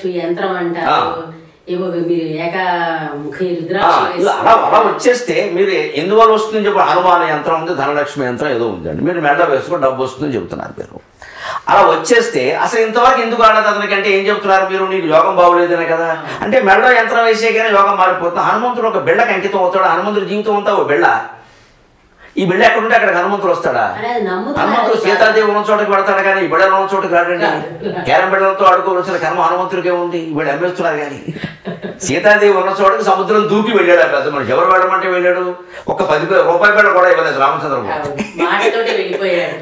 ధనలక్ష్మి యంత్రం అంటారు, ఏమో మీరు ఏకాముఖి రుద్రాక్ష అలా వచ్చేస్తే మీరు ఎందువల్ల వస్తుందని చెప్పి హనుమాన్ యంత్రం ఉంది, ధనలక్ష్మి యంత్రం ఏదో ఉందండి, మీరు మెడలో వేసుకొని డబ్బు వస్తుందని చెబుతున్నారు మీరు. అలా వచ్చేస్తే అసలు ఇంతవరకు ఎందుకు ఆడదు అతనికి అంటే ఏం చెప్తున్నారు మీరు? నీకు యోగం బాగోలేదనే కదా. అంటే మెడలో యంత్రం వేసేగానే యోగం మారిపోతుంది. హనుమంతుడు ఒక బిళ్ళకి అంకితం అవుతాడు. హనుమంతుడి జీవితం అంతా ఓ బిళ్ళ. ఈ బిళ్ళ ఎక్కడుంటే అక్కడ హనుమంతుడు వస్తాడా? హనుమంతుడు సీతాదేవి ఉన్న చోటకి పెడతాడు కానీ ఈ బిళ్ళలో ఉన్న చోటకి రాడండి. కేరం బిళ్ళలతో ఆడుకోవలసిన కర్మ హనుమంతుడికే ఉంది. వీళ్ళు అమ్మేస్తున్నారు కానీ సీతాదేవి ఉన్న చోటకి సముద్రం దూకి వెళ్ళాడు. పెద్ద మనిషి ఎవరు వెళ్ళమంటే వెళ్ళాడు. ఒక 10 రూపాయి బిళ్ళ కూడా ఇవ్వలేదు రామచంద్రబాబు.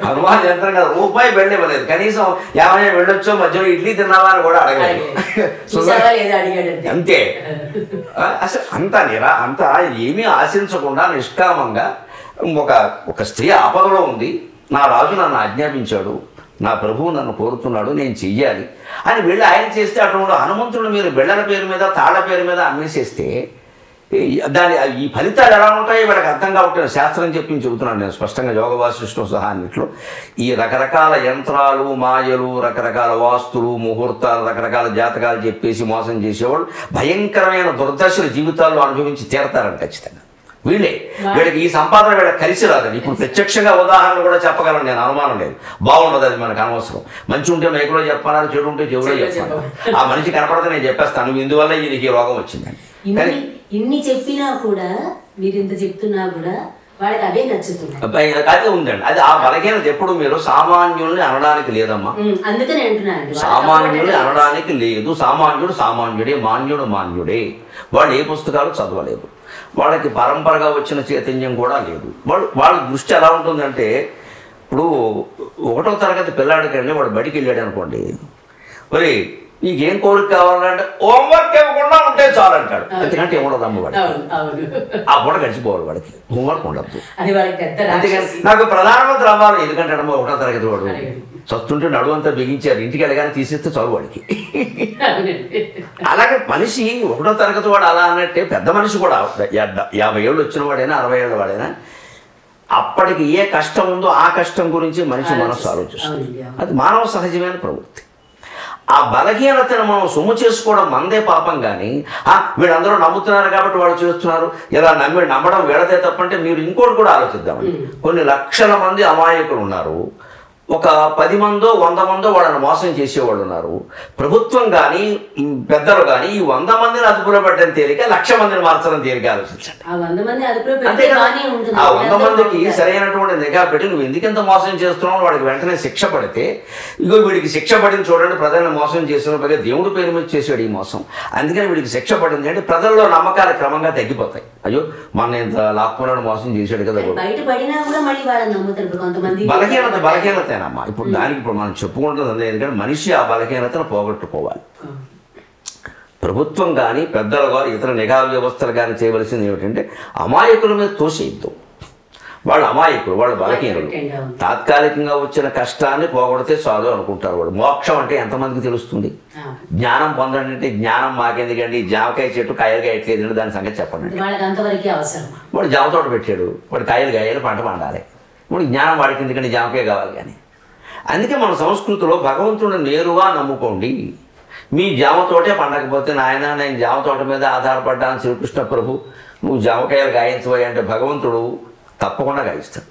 హనుమాన్ యంత్రం కదా, రూపాయి బిళ్ళ ఇవ్వలేదు. కనీసం ఏమైనా వెళ్ళొచ్చో మధ్యలో ఇడ్లీ తిన్నావా అని కూడా అడగలేదు. అంతే. అసలు అంతా ఏమీ ఆశించకుండా నిష్కామంగా ఒక స్త్రీ ఆపదలో ఉంది, నా రాజు నన్ను ఆజ్ఞాపించాడు, నా ప్రభువు నన్ను కోరుతున్నాడు, నేను చెయ్యాలి అని వెళ్ళి ఆయన చేస్తే అటువంటి హనుమంతుడు మీరు బిళ్ళల పేరు మీద తాళ్ళ పేరు మీద అమ్మేసేస్తే ఈ ఫలితాలు ఎలా ఉంటాయో వీళ్ళకి అర్థం కావట్లేదు. శాస్త్రం చెబుతున్నాను నేను స్పష్టంగా యోగ వాసిష్ఠం సహా అన్నింటిలో. ఈ రకరకాల యంత్రాలు, మాయలు, రకరకాల వాస్తులు, ముహూర్తాలు, రకరకాల జాతకాలు చెప్పేసి మోసం చేసేవాళ్ళు భయంకరమైన దుర్దశలు జీవితాల్లో అనుభవించి తీరతారని ఖచ్చితంగా. వీళ్ళకి ఈ సంపాదన వీళ్ళకి కలిసి రాదండి. ఇప్పుడు ప్రత్యక్షంగా ఉదాహరణ కూడా చెప్పగలను నేను, అనుమానం లేదు. బాగుండదు, అది మనకు అనవసరం. మంచి ఉంటే మైకులో చెప్పాలి, చెడు ఉంటే చెవులో చెప్పాలి. ఆ మనిషి కనపడితే నేను చెప్పేస్తాను ఇందువల్ల ఈయనకి రోగం వచ్చిందని. ఇన్ని చెప్పినా కూడా మీరు ఇంత చెప్తున్నా కూడా వాళ్ళకి అవే నచ్చుతున్నాయి. అదే ఉందండి. అది ఆ బలహీనత ఎప్పుడు మీరు సామాన్యుల్ని అనడానికి లేదమ్మా. అందుకని అంటున్నాను, సామాన్యుల్ని అనడానికి లేదు. సామాన్యుడు సామాన్యుడే, మాన్యుడు మాన్యుడే. వాళ్ళు ఏ పుస్తకాలు చదవలేదు, వాళ్ళకి పరంపరగా వచ్చిన చైతన్యం కూడా లేదు. వాళ్ళ దృష్టి ఎలా ఉంటుందంటే, ఇప్పుడు 1వ తరగతి పిల్లాడికండి వాడు బడికి వెళ్ళాడు అనుకోండి, మరి నీకేం కోరిక కావాలంటే హోంవర్క్ ఇవ్వకుండా ఉంటే చాలు అంటాడు. ఎందుకంటే ఇవ్వడదమ్మ వాడికి, ఆ పూట గడిచిపోవాలి, వాడికి హోంవర్క్ ఉండద్దు. అంతేకాని నాకు ప్రధానమంత్రి అవ్వాలి ఎందుకంటే 1వ తరగతి వాడు చస్తుంటే నడువంతా బిగించారు, ఇంటికి వెళ్ళగానే తీసేస్తే చాలు వాడికి. అలాగే మనిషి 1వ తరగతి వాడు అలా అన్నట్టే పెద్ద మనిషి కూడా 50 ఏళ్ళు వచ్చిన వాడైనా 60 ఏళ్ళ వాడైనా అప్పటికి ఏ కష్టం ఉందో ఆ కష్టం గురించి మనిషి మనసు ఆలోచిస్తుంది. అది మానవ సహజమైన ప్రవృత్తి. ఆ బలహీనతను మనం సొమ్ము చేసుకోవడం మనదే పాపం. కానీ వీళ్ళందరూ నమ్ముతున్నారు కాబట్టి వాళ్ళు చేస్తున్నారు, ఇలా నమ్మడం వీళ్ళదే తప్పంటే మీరు ఇంకోటి కూడా ఆలోచిద్దామండి. కొన్ని లక్షల మంది అమాయకులు ఉన్నారు, ఒక 10 మందో 100 మందో వాళ్ళని మోసం చేసేవాళ్ళు ఉన్నారు. ప్రభుత్వం కానీ పెద్దలు కానీ ఈ 100 మందిని అదుపులో పెట్టడం తేలిక, 1,00,000 మందిని మార్చడం తేలిక ఆలోచించండి. ఆ 100 మందికి సరైనటువంటి నిఘా పెట్టి నువ్వు ఎందుకంత మోసం చేస్తున్నావు వాడికి వెంటనే శిక్ష పడితే, ఇగో వీడికి శిక్ష పడింది చూడండి, ప్రజలను మోసం చేసిన పైగా దేవుడి పేరు మీద చేసాడు ఈ మోసం, అందుకని వీడికి శిక్ష పడింది అంటే ప్రజల్లో నమ్మకాలు క్రమంగా తగ్గిపోతాయి. అయ్యో మన ఇంత లాక్కున్నాడు మోసం చేశాడు కదా. బలహీనత ఇప్పుడు దానికి ఇప్పుడు మనం చెప్పుకుంటుంది ఎందుకంటే మనిషి ఆ బలహీనతను పోగొట్టుకోవాలి. ప్రభుత్వం కానీ పెద్దలు కానీ ఇతర నిఘా వ్యవస్థలు కానీ చేయవలసింది ఏమిటంటే అమాయకుల మీద తోసేయద్దు. వాళ్ళు అమాయకులు, వాళ్ళు బలహీనులు. తాత్కాలికంగా వచ్చిన కష్టాన్ని పోగొడితే చాలు అనుకుంటారు వాళ్ళు. మోక్షం అంటే ఎంతమందికి తెలుస్తుంది? జ్ఞానం పొందండి అంటే జ్ఞానం మాకెందుకండి, జామకాయ చెట్టు కాయలు కాయట్లేదండి, దాని సంగతి చెప్పండి. వాడు జామ తోట పెట్టాడు, వాడు కాయలు కాయలు పంట పండాలి, వాడు జ్ఞానం వాడికి ఎందుకంటే జామకాయ కావాలి. కానీ అందుకే మన సంస్కృతిలో భగవంతుడిని నేరుగా నమ్ముకోండి. మీ జామ తోటే పండకపోతే నాయన నేను జామ తోట మీద ఆధారపడ్డాను శ్రీకృష్ణ ప్రభు, నువ్వు జామకాయలు గాయించబోయా అంటే భగవంతుడు తప్పకుండా గాయిస్తాడు.